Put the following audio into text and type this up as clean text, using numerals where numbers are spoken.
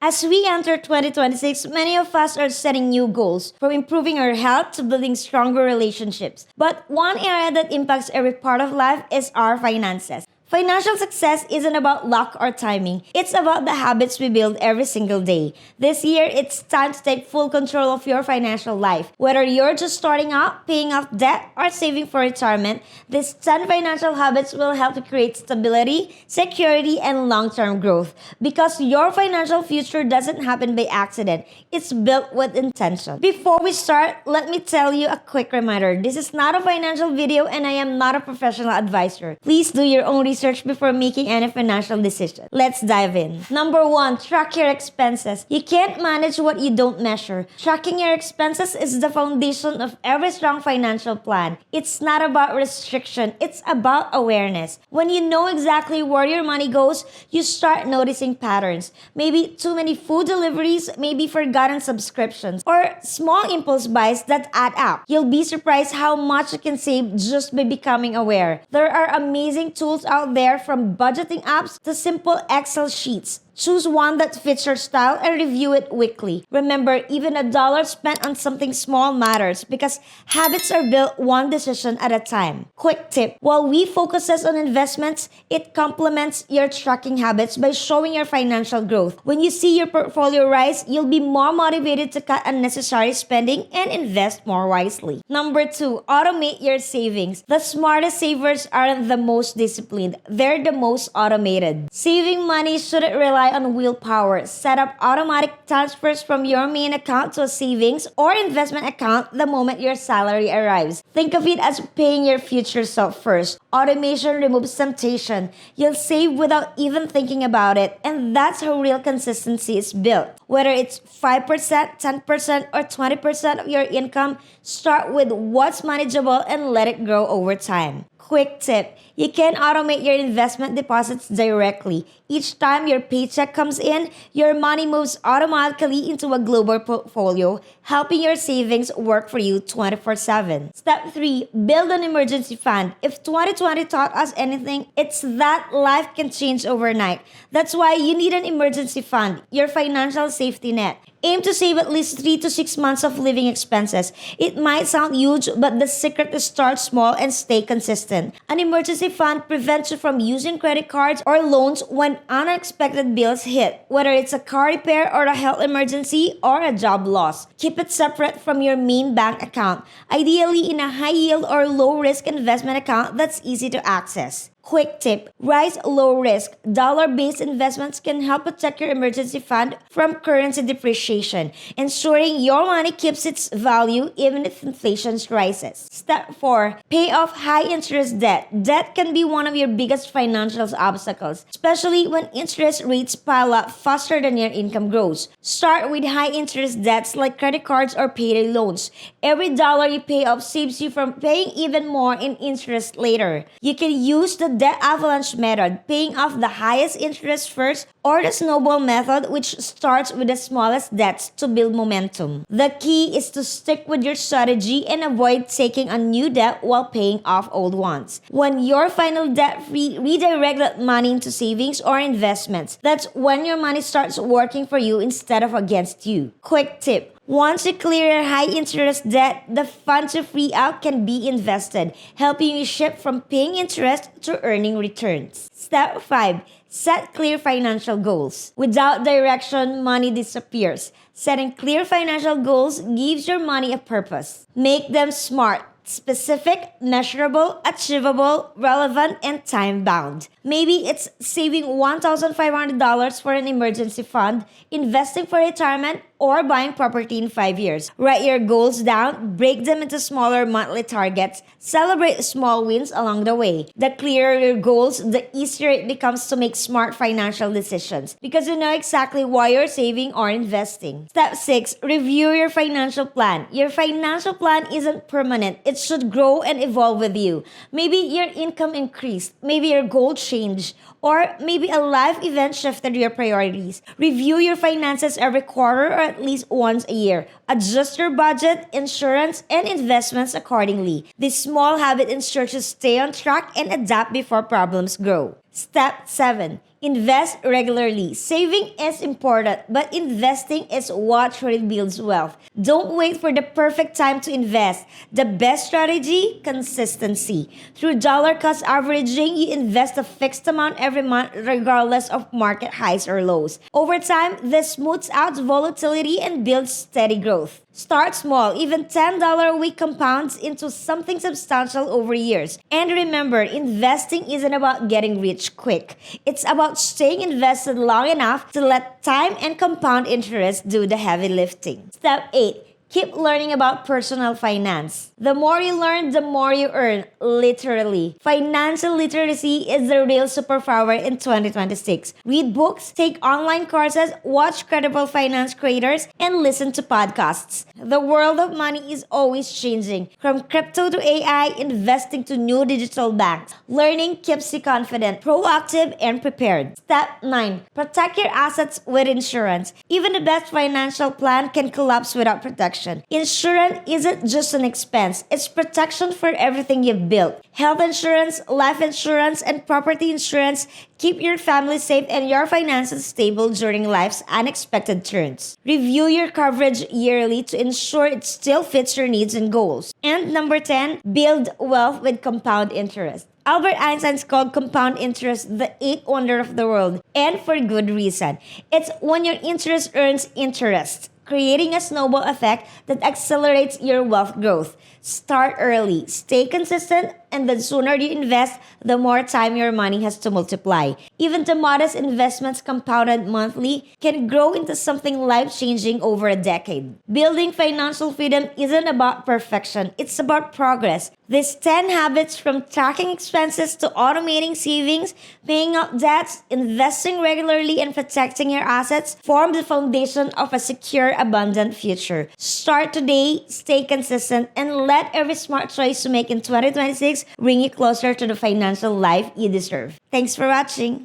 As we enter 2026, many of us are setting new goals, from improving our health to building stronger relationships. But one area that impacts every part of life is our finances. Financial success isn't about luck or timing. It's about the habits we build every single day. This year, it's time to take full control of your financial life. Whether you're just starting out, paying off debt, or saving for retirement, these 10 financial habits will help you create stability, security, and long-term growth. Because your financial future doesn't happen by accident. It's built with intention. Before we start, let me tell you a quick reminder. This is not a financial video and I am not a professional advisor. Please do your own research before making any financial decision. Let's dive in. Number 1, track your expenses. You can't manage what you don't measure. Tracking your expenses is the foundation of every strong financial plan. It's not about restriction, it's about awareness. When you know exactly where your money goes, you start noticing patterns. Maybe too many food deliveries, maybe forgotten subscriptions, or small impulse buys that add up. You'll be surprised how much you can save just by becoming aware. There are amazing tools out there, from budgeting apps to simple Excel sheets. Choose one that fits your style and review it weekly. Remember, even a dollar spent on something small matters because habits are built one decision at a time. Quick tip: while we focuses on investments, it complements your tracking habits by showing your financial growth. When you see your portfolio rise, you'll be more motivated to cut unnecessary spending and invest more wisely. Number 2, automate your savings. The smartest savers aren't the most disciplined, they're the most automated. Saving money shouldn't rely on willpower. Set up automatic transfers from your main account to a savings or investment account the moment your salary arrives. Think of it as paying your future self first. Automation removes temptation. You'll save without even thinking about it, and that's how real consistency is built. Whether it's 5%, 10%, or 20% of your income, start with what's manageable and let it grow over time. Quick tip: you can automate your investment deposits directly. Each time your paycheck comes in, your money moves automatically into a global portfolio, helping your savings work for you 24/7. Step 3, build an emergency fund. If 2020 taught us anything, it's that life can change overnight. That's why you need an emergency fund, your financial safety net. Aim to save at least 3 to 6 months of living expenses. It might sound huge, but the secret is start small and stay consistent. An emergency fund prevents you from using credit cards or loans when unexpected bills hit, whether it's a car repair or a health emergency or a job loss. Keep it separate from your main bank account, ideally in a high-yield or low-risk investment account that's easy to access. Quick tip: rise low risk. Dollar-based investments can help protect your emergency fund from currency depreciation, ensuring your money keeps its value even if inflation rises. Step 4, pay off high-interest debt. Debt can be one of your biggest financial obstacles, especially when interest rates pile up faster than your income grows. Start with high-interest debts like credit cards or payday loans. Every dollar you pay off saves you from paying even more in interest later. You can use the debt avalanche method, paying off the highest interest first, or the snowball method, which starts with the smallest debts to build momentum. The key is to stick with your strategy and avoid taking on new debt while paying off old ones. When you're final debt-free, redirect that money into savings or investments. That's when your money starts working for you instead of against you. Quick tip: once you clear your high-interest debt, the funds you free out can be invested, helping you shift from paying interest to earning returns. Step 5, set clear financial goals. Without direction, money disappears. Setting clear financial goals gives your money a purpose. Make them smart, specific, measurable, achievable, relevant, and time-bound. Maybe it's saving $1,500 for an emergency fund, investing for retirement, or buying property in 5 years. Write your goals down, break them into smaller monthly targets, celebrate small wins along the way. The clearer your goals, the easier it becomes to make smart financial decisions because you know exactly why you're saving or investing. Step 6, review your financial plan. Your financial plan isn't permanent. It should grow and evolve with you. Maybe your income increased, maybe your goal changed, or maybe a life event shifted your priorities. Review your finances every quarter or at least once a year. Adjust your budget, insurance, and investments accordingly. This small habit ensures you stay on track and adapt before problems grow. Step 7. Invest regularly. Saving is important, but investing is what truly builds wealth. Don't wait for the perfect time to invest. The best strategy, consistency. Through dollar cost averaging, you invest a fixed amount every month regardless of market highs or lows. Over time, this smooths out volatility and builds steady growth. Start small. Even $10 a week compounds into something substantial over years. And remember, investing isn't about getting rich quick. It's about staying invested long enough to let time and compound interest do the heavy lifting. Step 8. Keep learning about personal finance. The more you learn, the more you earn, literally. Financial literacy is the real superpower in 2026. Read books, take online courses, watch credible finance creators, and listen to podcasts. The world of money is always changing. From crypto to AI, investing to new digital banks. Learning keeps you confident, proactive, and prepared. Step 9. Protect your assets with insurance. Even the best financial plan can collapse without protection. Insurance isn't just an expense, it's protection for everything you've built. Health insurance, life insurance, and property insurance keep your family safe and your finances stable during life's unexpected turns. Review your coverage yearly to ensure it still fits your needs and goals. And number 10, build wealth with compound interest. Albert Einstein called compound interest the eighth wonder of the world, and for good reason. It's when your interest earns interest, creating a snowball effect that accelerates your wealth growth. Start early, stay consistent, and the sooner you invest, the more time your money has to multiply. Even the modest investments compounded monthly can grow into something life-changing over a decade. Building financial freedom isn't about perfection, it's about progress. These 10 habits, from tracking expenses to automating savings, paying off debts, investing regularly, and protecting your assets, form the foundation of a secure, abundant future. Start today, stay consistent, and let every smart choice you make in 2026 bring you closer to the financial life you deserve. Thanks for watching.